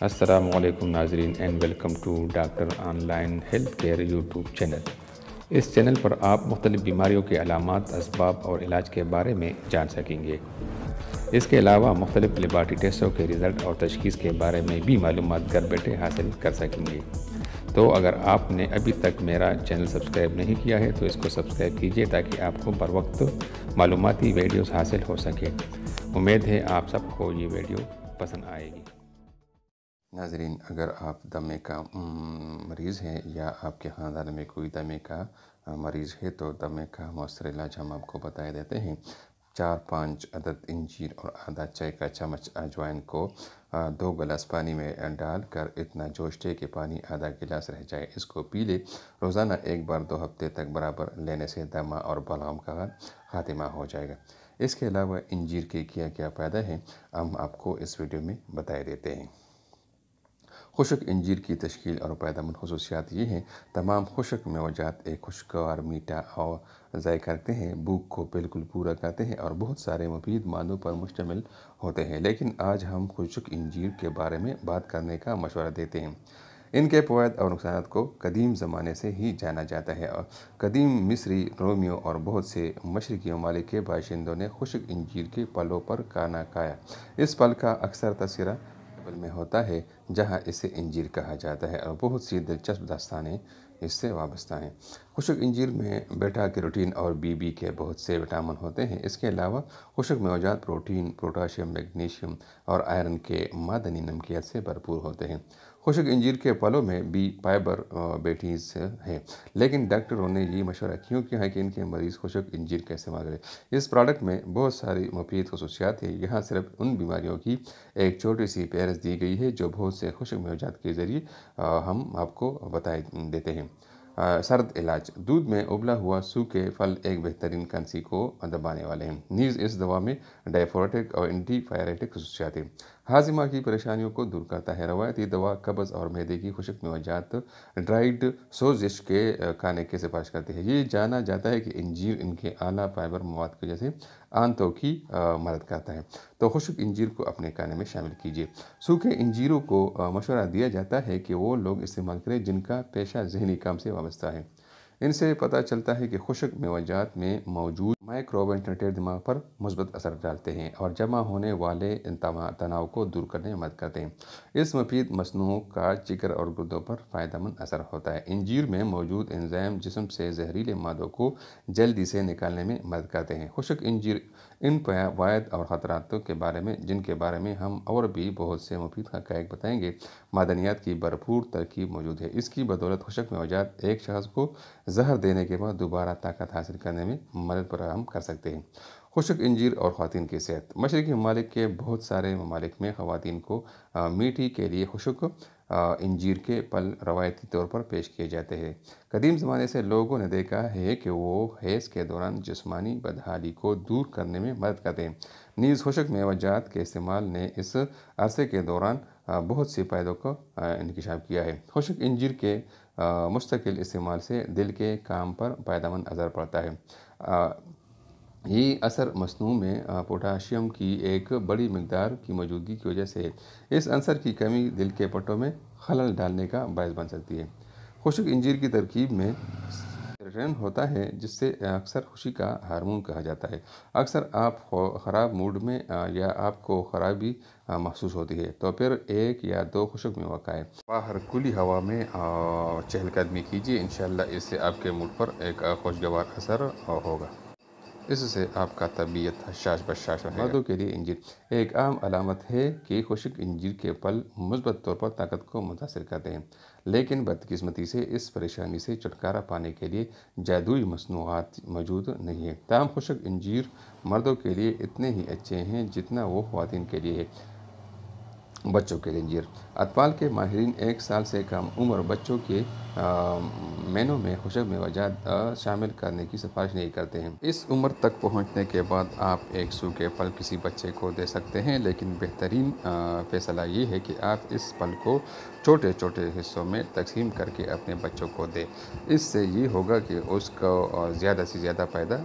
السلام علیکم ناظرین and welcome to doctor online health care YouTube channel. اس چینل پر آپ مختلف بیماریوں کے علامات، اسباب اور علاج کے بارے میں جان سکیں گے۔ اس کے علاوہ مختلف لیبارٹری ٹیسٹوں کے رزلٹ اور تشخیص کے بارے میں بھی معلومات گھر بیٹھے حاصل کر سکیں گے۔ تو اگر آپ نے ابھی تک میرا چینل سبسکرائب نہیں کیا ہے تو اس کو سبسکرائب کیجیے تاکہ آپ کو بر وقت معلوماتی ویڈیوز حاصل ہو سکے۔ امید ہے آپ سب کو یہ ویڈیو پسند آئے گی۔ ناظرین، اگر آپ دمے کا مریض ہیں یا آپ کے خاندان میں کوئی دمے کا مریض ہے تو دمے کا مؤثر علاج ہم آپ کو بتا دیتے ہیں۔ 4-5 عدد انجیر اور آدھا چائے کا چمچ اجوائن کو 2 گلاس پانی میں ڈال کر اتنا جوش دے کہ پانی آدھا گلاس رہ جائے، اس کو پی لے۔ روزانہ ایک بار 2 ہفتے تک برابر لینے سے دمہ اور بلغم کا خاتمہ ہو جائے گا۔ اس کے علاوہ انجیر کے کیا فائدہ ہے ہم آپ کو اس ویڈیو میں بتا دیتے ہیں۔ خشک انجیر کی تشکیل اور پیدامند خصوصیات یہ ہیں: تمام خشک میوجات ایک خوشگوار میٹھا اور ذائقہ رکھتے ہیں، بھوک کو بالکل پورا کرتے ہیں اور بہت سارے مفید مادوں پر مشتمل ہوتے ہیں۔ لیکن آج ہم خشک انجیر کے بارے میں بات کرنے کا مشورہ دیتے ہیں۔ ان کے فوائد اور نقصانات کو قدیم زمانے سے ہی جانا جاتا ہے اور قدیم مصری، رومیوں اور بہت سے مشرقی ممالک کے باشندوں نے خشک انجیر کے پھلوں پر کھانا کھایا۔ اس پھل کا اکثر تذکرہ بائبل میں ہوتا ہے جہاں اسے انجیر کہا جاتا ہے اور بہت سی دلچسپ داستانیں اس سے وابستہ ہیں۔ خشک انجیر میں بیٹا کیروٹین اور بی کے بہت سے وٹامن ہوتے ہیں۔ اس کے علاوہ خشک میوجات پروٹین، پوٹاشیم، میگنیشیم اور آئرن کے معدنی نمکیات سے بھرپور ہوتے ہیں۔ خشک انجیر کے پھلوں میں بھی فائبر بیٹیز ہے، لیکن ڈاکٹروں نے یہ مشورہ کیوں کیا ہے کہ ان کے مریض خشک انجیر کا استعمال کریں؟ اس پروڈکٹ میں بہت ساری مفید خصوصیات ہیں۔ یہاں صرف ان بیماریوں کی ایک چھوٹی سی فہرست دی گئی ہے جو بہت سے خشک میوجات کے ذریعے ہم آپ کو بتا دیتے ہیں۔ سرد علاج: دودھ میں ابلا ہوا سوکھے پھل ایک بہترین کھانسی کو دبانے والے ہیں، نیز اس دوا میں ڈائفورٹک اور اینٹی پائریٹک خصوصیات ہیں۔ ہاضمہ کی پریشانیوں کو دور کرتا ہے۔ روایتی دوا قبض اور معدے کی خشک میوجات ڈرائیڈ سوزش کے کھانے کی سفارش کرتی ہے۔ یہ جانا جاتا ہے کہ انجیر ان کے اعلیٰ فائبر مواد کی وجہ سے آنتوں کی مدد کرتا ہے، تو خشک انجیر کو اپنے کھانے میں شامل کیجیے۔ سوکھے انجیروں کو مشورہ دیا جاتا ہے کہ وہ لوگ استعمال کریں جن کا پیشہ ذہنی کام سے وابستہ ہے۔ ان سے پتہ چلتا ہے کہ خشک میوجات میں موجود مائکرو نیوٹرینٹ دماغ پر مثبت اثر ڈالتے ہیں اور جمع ہونے والے تناؤ کو دور کرنے میں مدد کرتے ہیں۔ اس مفید مصنوع کا جگر اور گردوں پر فائدہ مند اثر ہوتا ہے۔ انجیر میں موجود انزائم جسم سے زہریلے مادوں کو جلدی سے نکالنے میں مدد کرتے ہیں۔ خشک انجیر ان فوائد اور خطرات کے بارے میں جن کے بارے میں ہم اور بھی بہت سے مفید حقائق بتائیں گے۔ معدنیات کی بھرپور ترکیب موجود ہے۔ اس کی بدولت خشک میوجات ایک شخص کو زہر دینے کے بعد دوبارہ طاقت حاصل کرنے میں مدد فراہم کر سکتے ہیں۔ خشک انجیر اور خواتین کی صحت: مشرقی ممالک کے بہت سارے ممالک میں خواتین کو میٹھی کے لیے خشک انجیر کے پھل روایتی طور پر پیش کیے جاتے ہیں۔ قدیم زمانے سے لوگوں نے دیکھا ہے کہ وہ حیض کے دوران جسمانی بدحالی کو دور کرنے میں مدد کرتے ہیں۔ نیز خشک میوجات کے استعمال نے اس عرصے کے دوران بہت سی فائدوں کا انکشاف کیا ہے۔ خشک انجیر کے مستقل استعمال سے دل کے کام پر فائدہ مند اثر پڑتا ہے۔ یہ اثر مصنوع میں پوٹاشیم کی ایک بڑی مقدار کی موجودگی کی وجہ سے اس عنصر کی کمی دل کے پٹھوں میں خلل ڈالنے کا باعث بن سکتی ہے۔ خشک انجیر کی ترکیب میں سیروٹونن ہوتا ہے جسے اکثر خوشی کا ہارمون کہا جاتا ہے۔ اکثر آپ خراب موڈ میں یا آپ کو خرابی محسوس ہوتی ہے تو پھر 1 یا 2 خشک میوہ کھائیں۔ باہر کھلی ہوا میں چہل قدمی کیجیے، انشاءاللہ اس سے آپ کے موڈ پر ایک خوشگوار اثر ہوگا۔ اس سے آپ کا طبیعت حشاش بشاش رہے گا۔ مردوں کے لیے انجیر ایک عام علامت ہے کہ خشک انجیر کے پھل مثبت طور پر طاقت کو متاثر کرتے ہیں، لیکن بدقسمتی سے اس پریشانی سے چھٹکارا پانے کے لیے جادوئی مصنوعات موجود نہیں ہیں۔ تاہم خشک انجیر مردوں کے لیے اتنے ہی اچھے ہیں جتنا وہ خواتین کے لیے ہے۔ بچوں کے لیے انجیر: اطفال کے ماہرین 1 سال سے کم عمر بچوں کے مینو میں خشک میوجات شامل کرنے کی سفارش نہیں کرتے ہیں۔ اس عمر تک پہنچنے کے بعد آپ ایک سوکھے پھل کسی بچے کو دے سکتے ہیں، لیکن بہترین فیصلہ یہ ہے کہ آپ اس پھل کو چھوٹے چھوٹے حصوں میں تقسیم کر کے اپنے بچوں کو دیں۔ اس سے یہ ہوگا کہ اس کو زیادہ سے زیادہ فائدہ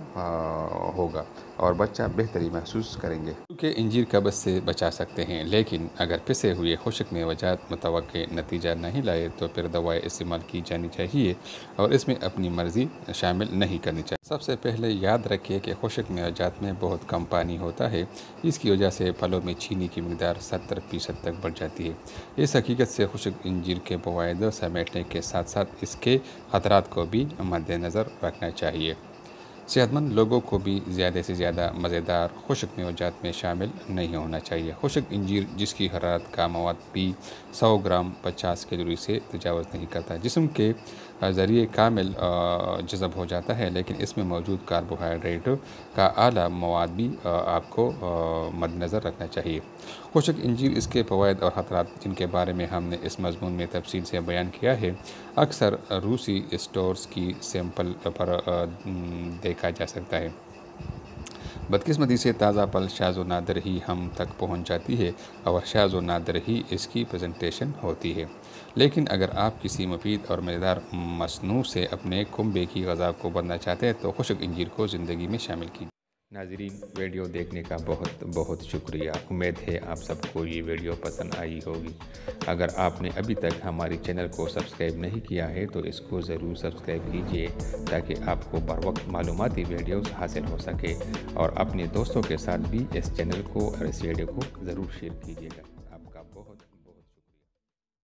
ہوگا اور بچہ بہتری محسوس کریں گے۔ کیونکہ انجیر قبض سے بچا سکتے ہیں، لیکن اگر پسے ہوئے خشک میوجات متوقع نتیجہ نہیں لائے تو پھر دوائیں استعمال کی جانی چاہیے اور اس میں اپنی مرضی شامل نہیں کرنی چاہیے۔ سب سے پہلے یاد رکھیے کہ خشک میوجات میں بہت کم پانی ہوتا ہے، اس کی وجہ سے پھلوں میں چینی کی مقدار 70% تک بڑھ جاتی ہے۔ اس حقیقت سے خشک انجیر کے فوائد سمیٹنے کے ساتھ ساتھ اس کے خطرات کو بھی مد نظر رکھنا چاہیے۔ صحت مند لوگوں کو بھی زیادہ سے زیادہ مزیدار خشک میوجات میں شامل نہیں ہونا چاہیے۔ خشک انجیر جس کی حرارت کا مواد بھی 100 گرام 50 کیلوری سے تجاوز نہیں کرتا، جسم کے ذریعے کامل جذب ہو جاتا ہے، لیکن اس میں موجود کاربوہائیڈریٹ کا اعلیٰ مواد بھی آپ کو مد نظر رکھنا چاہیے۔ خشک انجیر اس کے فوائد اور خطرات جن کے بارے میں ہم نے اس مضمون میں تفصیل سے بیان کیا ہے، اکثر روسی اسٹورز کی سیمپل پر دیکھا جا سکتا ہے۔ بدقسمتی سے تازہ پھل شاذ و نادر ہی ہم تک پہنچ جاتی ہے اور شاذ و نادر ہی اس کی پریزنٹیشن ہوتی ہے، لیکن اگر آپ کسی مفید اور مزیدار مصنوع سے اپنے کنبے کی غذا کو بدلنا چاہتے ہیں تو خشک انجیر کو زندگی میں شامل کیجیے۔ ناظرین، ویڈیو دیکھنے کا بہت بہت شکریہ۔ امید ہے آپ سب کو یہ ویڈیو پسند آئی ہوگی۔ اگر آپ نے ابھی تک ہماری چینل کو سبسکرائب نہیں کیا ہے تو اس کو ضرور سبسکرائب کیجیے تاکہ آپ کو بر وقت معلوماتی ویڈیوز حاصل ہو سکے، اور اپنے دوستوں کے ساتھ بھی اس چینل کو اور اس ویڈیو کو ضرور شیئر کیجیے گا۔